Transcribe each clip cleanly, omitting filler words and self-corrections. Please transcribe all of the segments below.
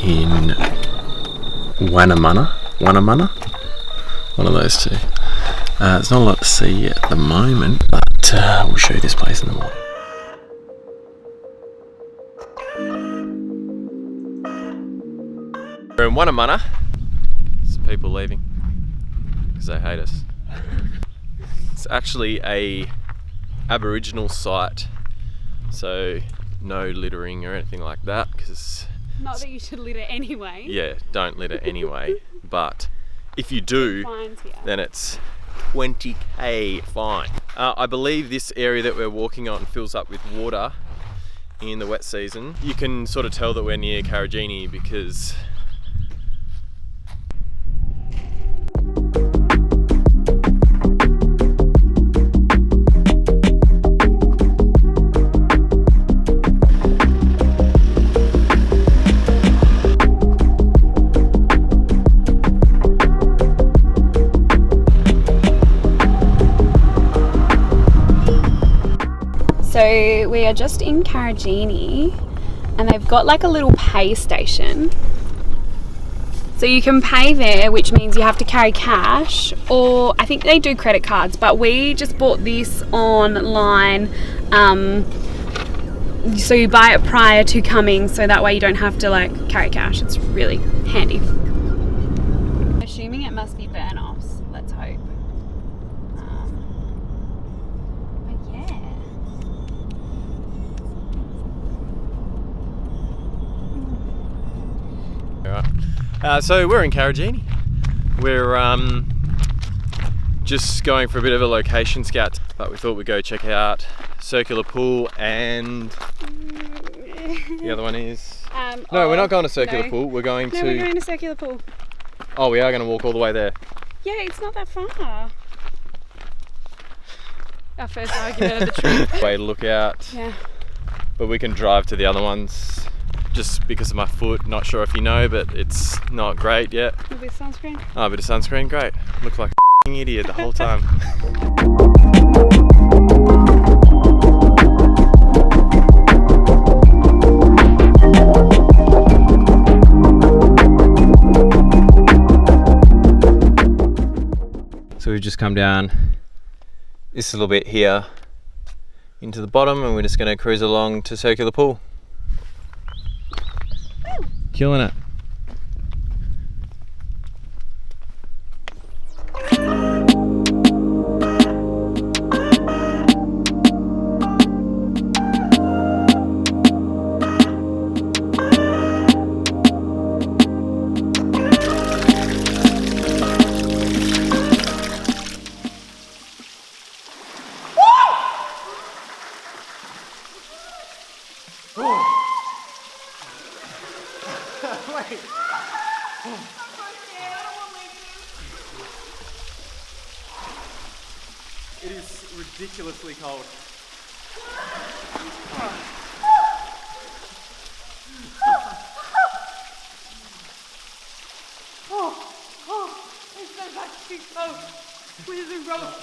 in Wanamana, one of those two. There's not a lot to see at the moment, but we'll show you this place in the morning. We're in Wanamana. There's people leaving because they hate us. It's actually a Aboriginal site, so no littering or anything like that, because not that you should litter anyway. Yeah, don't litter anyway. But if you do, then it's 20k fine. I believe this area that we're walking on fills up with water in the wet season. You can sort of tell that we're near Karijini because So we are just in Karijini and they've got like a little pay station. So you can pay there, which means you have to carry cash, or I think they do credit cards, but we just bought this online. So you buy it prior to coming, so that way you don't have to like carry cash. It's really handy. Assuming it must be burn-offs, let's hope. But yeah. Alright, so we're in Karijini. We're just going for a bit of a location scout, but we thought we'd go check out Circular Pool and the other one is... no, we're not going to Circular Pool, we're going to... No, we're going to Circular Pool. Oh, we are going to walk all the way there. Yeah, it's not that far. Our first argument of the trip. Way to look out. Yeah. But we can drive to the other ones. Just because of my foot, not sure if you know, but it's not great yet. A bit of sunscreen? Oh, a bit of sunscreen, great. Look like a f***ing idiot the whole time. So we've just come down this little bit here into the bottom and we're just going to cruise along to Circular Pool. Killing it. It is ridiculously cold. It's so much too cold. Where's the rope?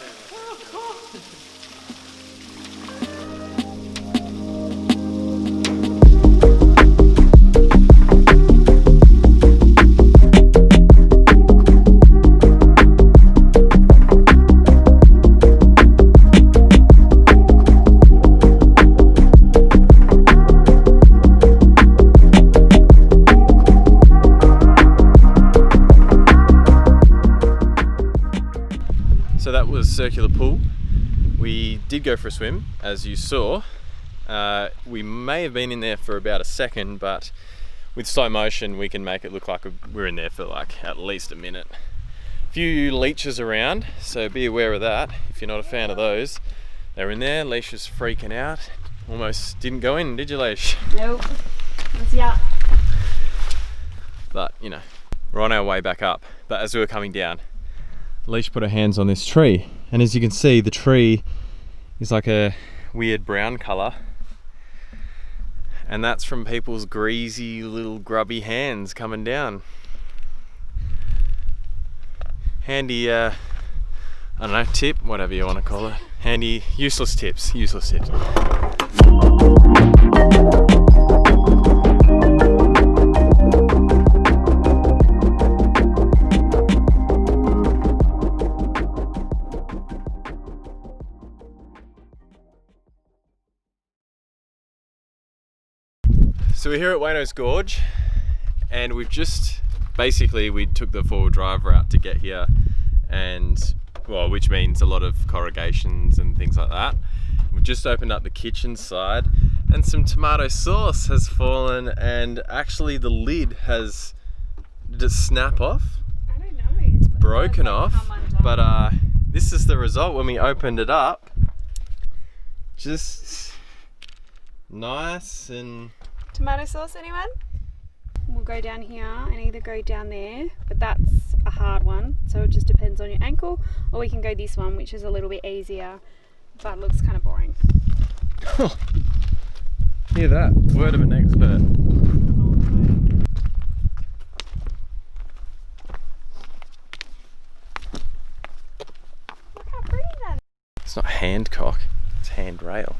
So that was Circular Pool. We did go for a swim, as you saw. We may have been in there for about a second, but with slow motion we can make it look like we're in there for like at least a minute. A few leeches around, so be aware of that if you're not a fan of those. They're in there. Leash was freaking out. Almost didn't go in, did you, Leash? Nope. Yeah. But you know, we're on our way back up. But as we were coming down, Leash put her hands on this tree, and as you can see, the tree is like a weird brown colour, and that's from people's greasy little grubby hands coming down. Handy, I don't know, tip, whatever you want to call it. Handy, useless tips. So we're here at Wano's Gorge, and we've just we took the 4-wheel drive route to get here, and well, which means a lot of corrugations and things like that. We've just opened up the kitchen side, and some tomato sauce has fallen, and actually the lid has just snap off. I don't know. It's Broken off, but this is the result when we opened it up. Just nice. And tomato sauce, anyone? We'll go down here and either go down there, but that's a hard one, so it just depends on your ankle, or we can go this one, which is a little bit easier, but looks kind of boring. Hear that? Word of an expert. Look how pretty that is. It's not Hancock, it's Handrail.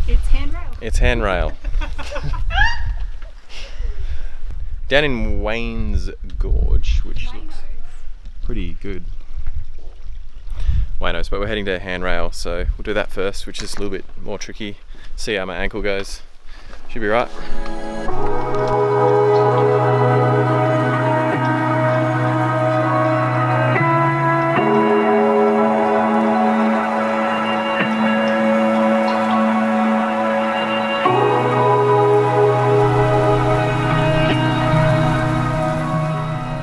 It's Handrail. It's Handrail. Down in Wayne's Gorge, which looks pretty good. Wano's, but we're heading to Handrail, so we'll do that first, which is a little bit more tricky. See how my ankle goes. Should be right.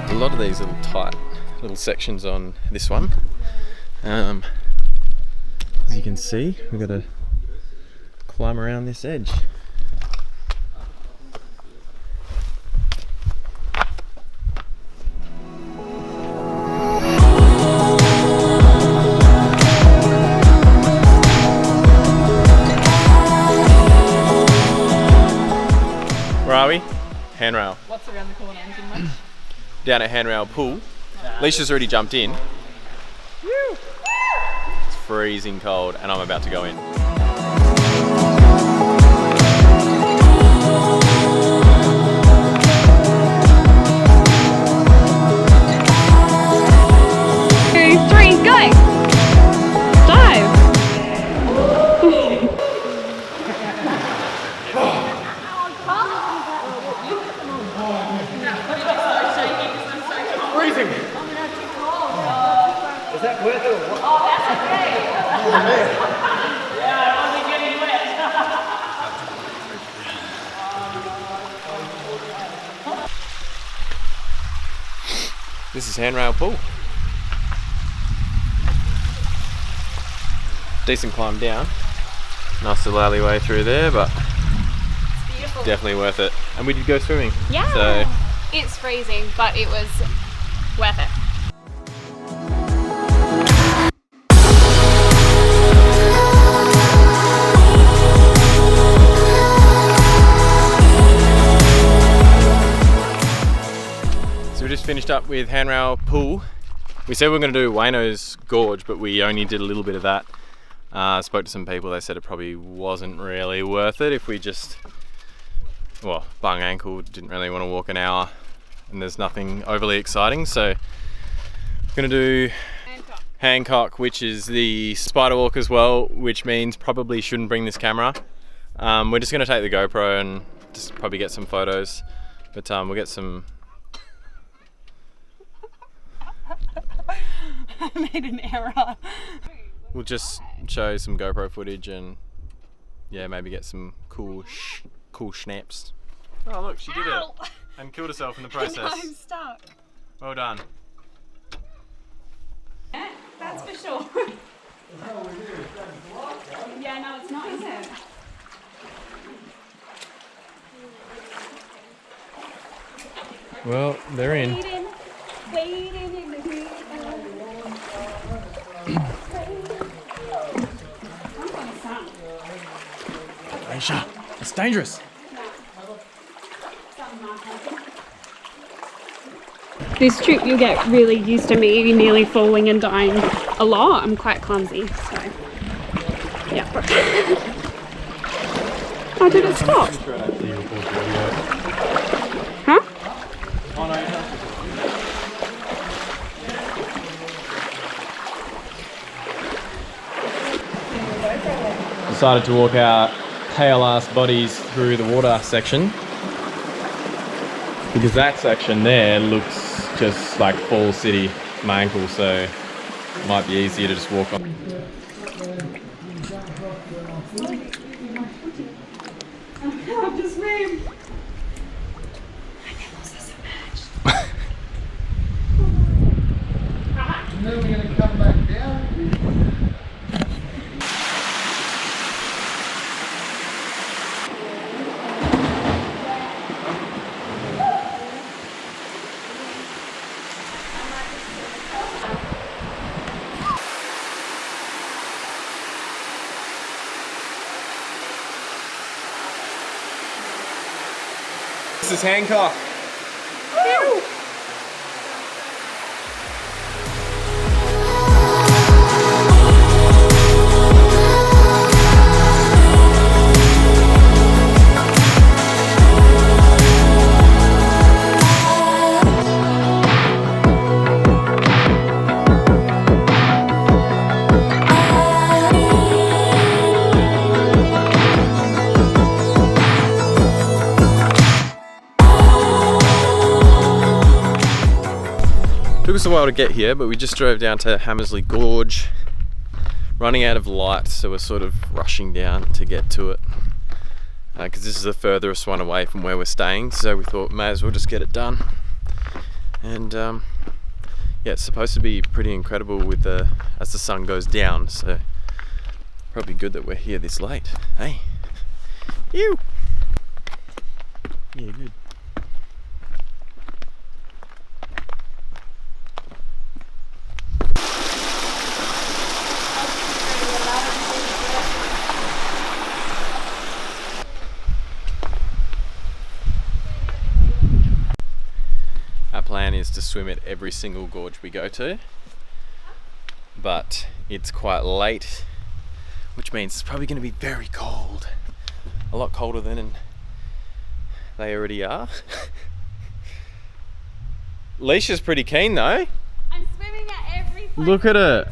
A lot of these little tight little sections on this one. As you can see, we've got to climb around this edge. Where are we? Handrail. What's around the corner? Anything much? Down at Handrail Pool. Alicia's already jumped in. It's freezing cold and I'm about to go in. Two, three, go! Dive! Freezing! Is that worth it or what? Oh, that's okay! Yeah, I wasn't getting wet. This is Handrail Pool. Decent climb down. Nice little alleyway through there, but Beautiful. definitely worth it. And we did go swimming. Yeah. So It's freezing, but it was worth it. So we just finished up with Handrail Pool. We said we were going to do Wano's Gorge, but we only did a little bit of that. Spoke to some people, they said it probably wasn't really worth it if we just, well, bung ankle, didn't really want to walk an hour and there's nothing overly exciting. So we're going to do Hancock, which is the spider walk as well, which means probably shouldn't bring this camera. We're just going to take the GoPro and just probably get some photos, but we'll get some. I made an error. We'll just show some GoPro footage and yeah, maybe get some cool snaps. Oh look, she did it and killed herself in the process. I'm stuck. Well done. Yeah, that's for sure. Yeah, no, it's not, is it? Well, they're in. Waiting in the heat. Aisha, it's dangerous. This trip you'll get really used to me nearly falling and dying a lot. I'm quite clumsy, so yeah. Oh, did it stop? Huh? decided to walk our pale ass bodies through the water section because that section there looks just like Fall City, my ankle, so it might be easier to just walk on. Then we're going to come back down. This is Hancock. Took us a while to get here, but we just drove down to Hamersley Gorge, running out of light, so we're sort of rushing down to get to it because this is the furthest one away from where we're staying, so we thought may as well just get it done. And yeah, it's supposed to be pretty incredible with as the sun goes down, so probably good that we're here this late. Hey, you. Yeah, good. Our plan is to swim at every single gorge we go to, but it's quite late, which means it's probably going to be very cold. A lot colder than they already are. Elisha's pretty keen though. I'm swimming at every place. Look at it.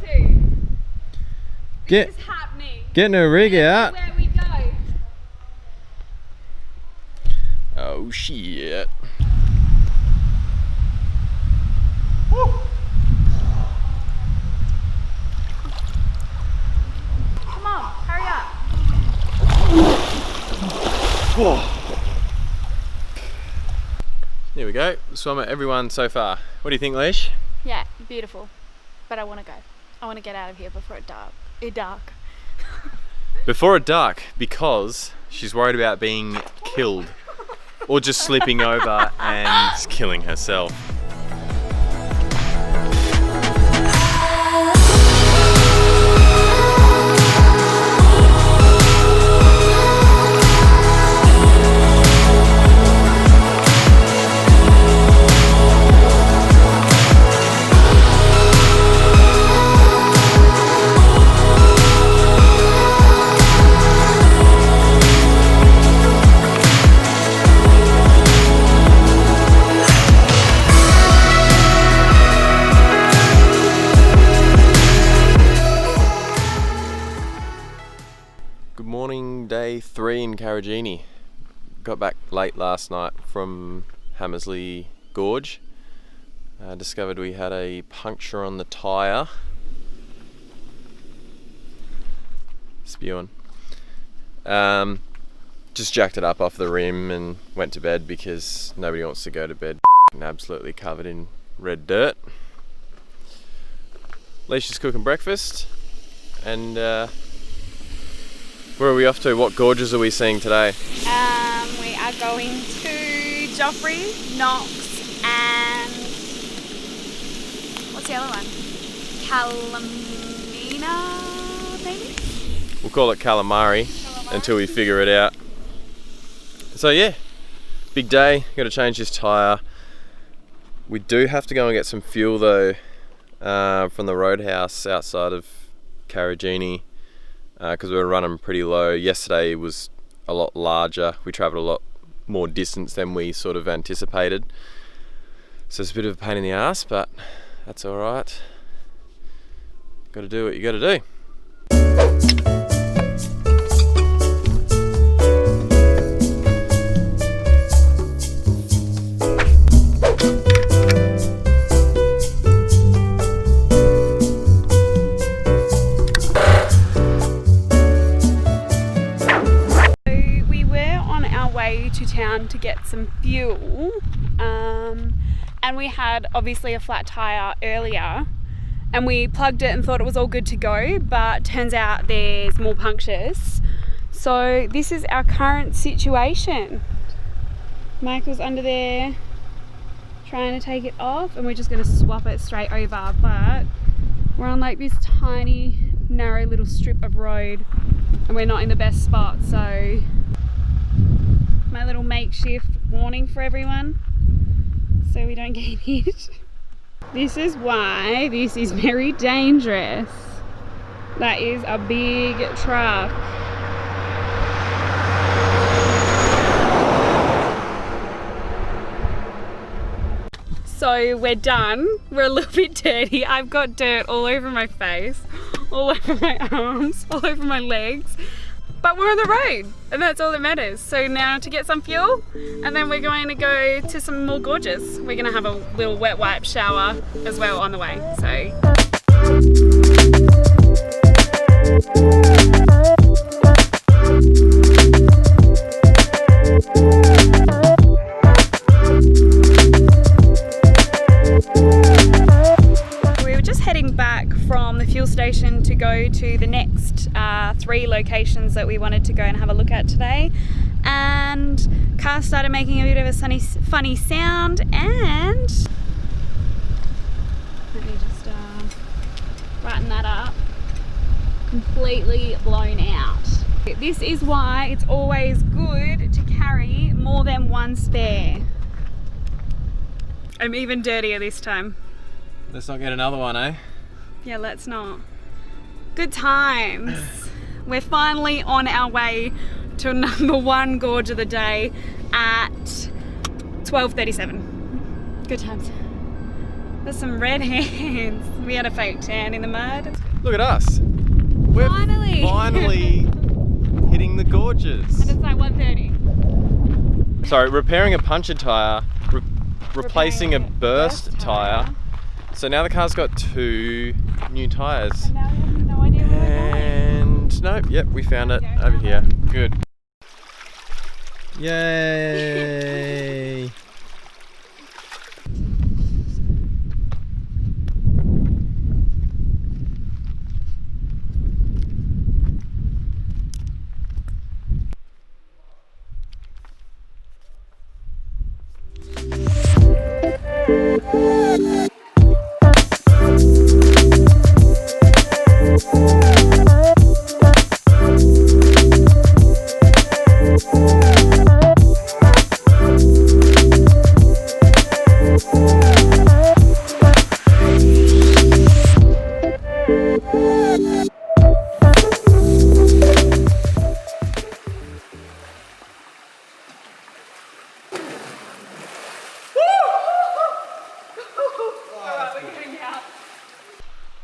This is happening. Getting her rig out. Where we go. Oh shit. Come on, hurry up. Whoa. There we go. Swum at everyone so far. What do you think, Leish? Yeah, beautiful. But I want to go. I want to get out of here before it dark. Before it dark, because she's worried about being killed or just slipping over and killing herself. Day 3 in Karijini. Got back late last night from Hamersley Gorge. Discovered we had a puncture on the tyre. Spewing. Just jacked it up off the rim and went to bed because nobody wants to go to bed absolutely covered in red dirt. Elisha's cooking breakfast and where are we off to? What gorges are we seeing today? We are going to Joffrey, Knox, and what's the other one? Calamina, maybe? We'll call it calamari until we figure it out. So yeah, big day. Got to change this tyre. We do have to go and get some fuel though from the roadhouse outside of Karijini. Because we were running pretty low. Yesterday was a lot larger. We travelled a lot more distance than we sort of anticipated. So it's a bit of a pain in the ass, but that's all right. Got to do what you got to do. and we had obviously a flat tire earlier, and we plugged it and thought it was all good to go, but turns out there's more punctures. So this is our current situation. Michael's under there trying to take it off, and we're just going to swap it straight over, but we're on like this tiny narrow little strip of road and we're not in the best spot, so my little makeshift warning for everyone so we don't get hit. This is why this is very dangerous. That is a big truck. So we're done. We're a little bit dirty. I've got dirt all over my face, all over my arms, all over my legs. But we're on the road and that's all that matters. So now to get some fuel, and then we're going to go to some more gorges. We're going to have a little wet wipe shower as well on the way. We were just heading back from the fuel station to go to the next 3 locations that we wanted to go and have a look at today, and car started making a bit of a funny sound, and let me just brighten that up. Completely blown out. This is why it's always good to carry more than one spare. I'm even dirtier this time. Let's not get another one, eh? Yeah, let's not. Good times. We're finally on our way to number 1 gorge of the day at 12:37. Good times. There's some red hands. We had a fake tan in the mud. Look at us. We're finally hitting the gorges. And it's like 1:30. Sorry, repairing a punctured tyre, replacing a burst tyre. So now the car's got 2 new tyres. And now we have no idea where we're going. And nope, yep, we found it over here. Good. Yay!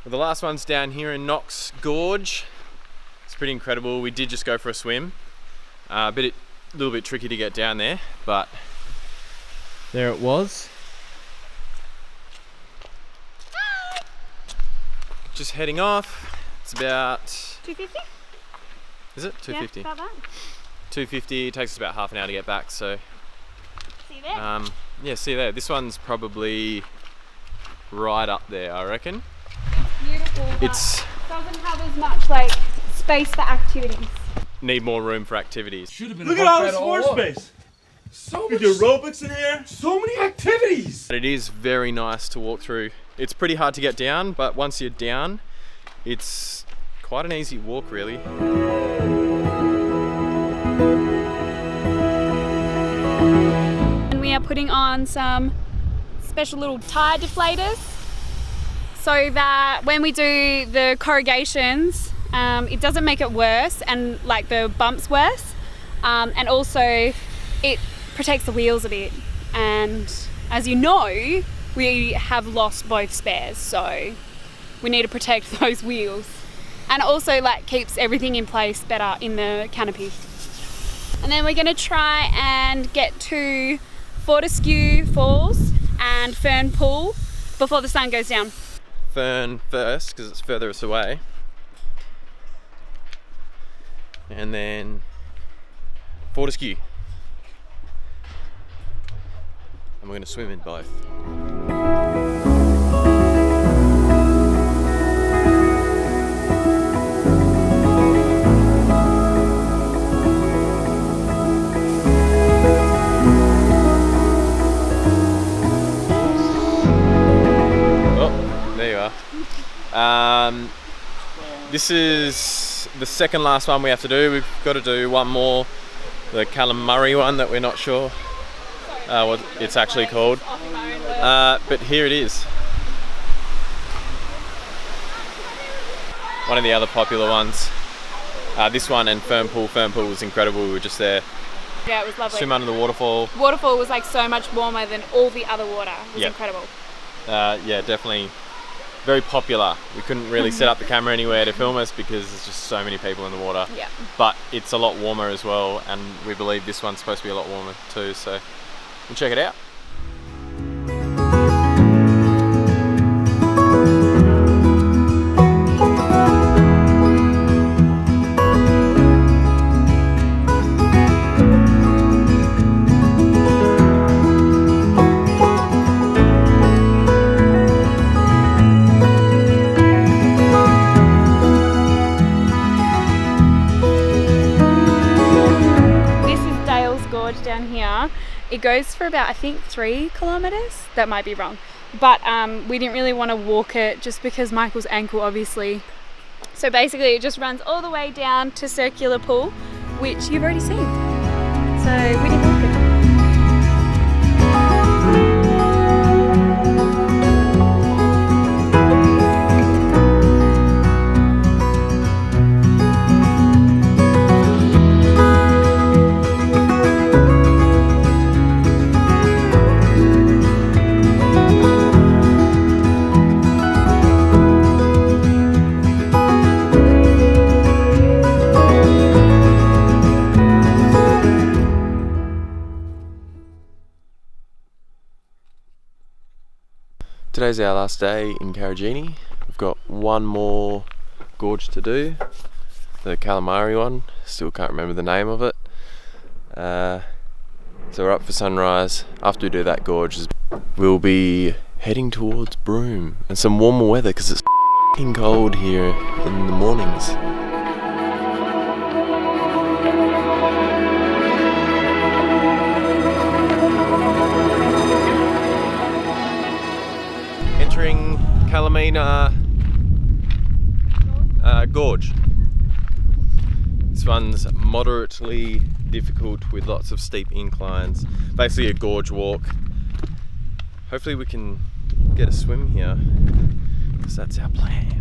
Well, the last one's down here in Knox Gorge. It's pretty incredible. We did just go for a swim. A little bit tricky to get down there, but there it was. Just heading off. It's about 250? Is it 250? Yeah, about that. 250. It takes us about half an hour to get back. So See you there. yeah, see you there. This one's probably right up there, I reckon. Beautiful, but It's doesn't have as much like space for activities. need more room for activities. Should have been Look a at lot all this better floor all space. So We much, do aerobics in here. so many activities. But it is very nice to walk through. It's pretty hard to get down, but once you're down, it's quite an easy walk, really. And we are putting on some special little tire deflators so that when we do the corrugations, it doesn't make it worse and like the bumps worse, and also it protects the wheels a bit. And as you know, we have lost both spares, so we need to protect those wheels, and also like keeps everything in place better in the canopy. And then we're going to try and get to Fortescue Falls and Fern Pool before the sun goes down. Fern first, because it's furthest away. And then Fortescue. and we're going to swim in both. Oh, there you are. This is the second last one we have to do. We've got to do one more, the calamari one that we're not sure what it's actually called. But here it is. One of the other popular ones. This one and Fern Pool. Fern Pool was incredible. We were just there. Yeah, it was lovely. Swim under the waterfall. Waterfall was like so much warmer than all the other water. It was incredible. Yeah, definitely very popular. We couldn't really set up the camera anywhere to film us because there's just so many people in the water. Yeah. But it's a lot warmer as well, and we believe this one's supposed to be a lot warmer too, so we'll check it out. Down here, it goes for about I think 3 kilometers. That might be wrong, but we didn't really want to walk it just because Michael's ankle, obviously. So basically, it just runs all the way down to Circular Pool, which you've already seen. So we didn't walk it. Today's our last day in Karijini. We've got one more gorge to do, the calamari one. Still can't remember the name of it. So we're up for sunrise. After we do that gorge, we'll be heading towards Broome and some warmer weather because it's f***ing cold here in the mornings. Entering Karijini Gorge. This one's moderately difficult with lots of steep inclines. Basically a gorge walk. Hopefully we can get a swim here, because that's our plan.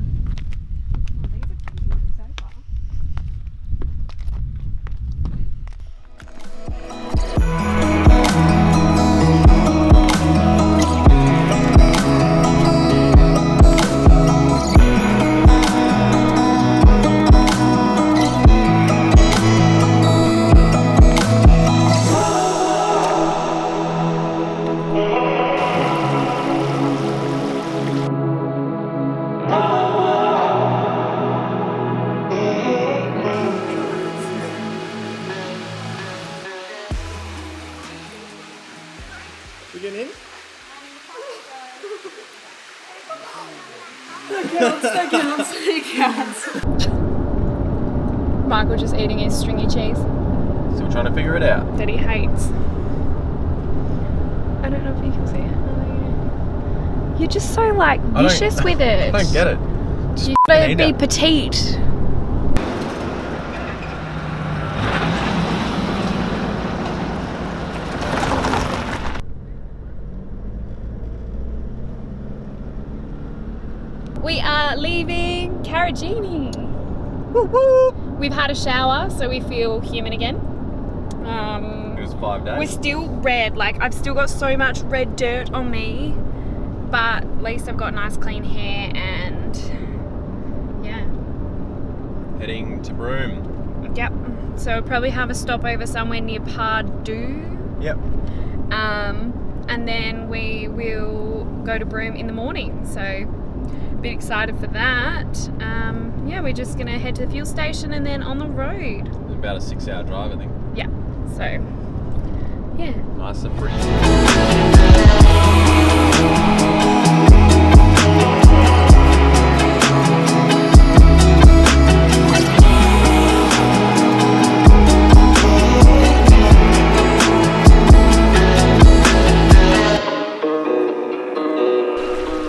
We getting in? That counts. Michael just eating his stringy cheese Still trying to figure it out. that he hates. I don't know if you can see it. Oh, yeah. You're just so like vicious with it. I don't get it. Just You gotta eat be it. petite. We are leaving Karijini. Woo woo! We've had a shower, so we feel human again. It was 5 days. We're still red, like I've still got so much red dirt on me, but at least I've got nice clean hair and yeah. Heading to Broome. Yep. So we'll probably have a stopover somewhere near Pardue. Yep. And then we will go to Broome in the morning. So a bit excited for that. Yeah, we're just gonna head to the fuel station and then on the road. About a 6-hour drive, I think. Yeah. So Yeah. Nice and pretty.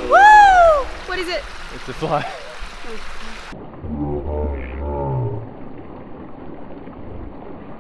Woo! What is it? It's a fly.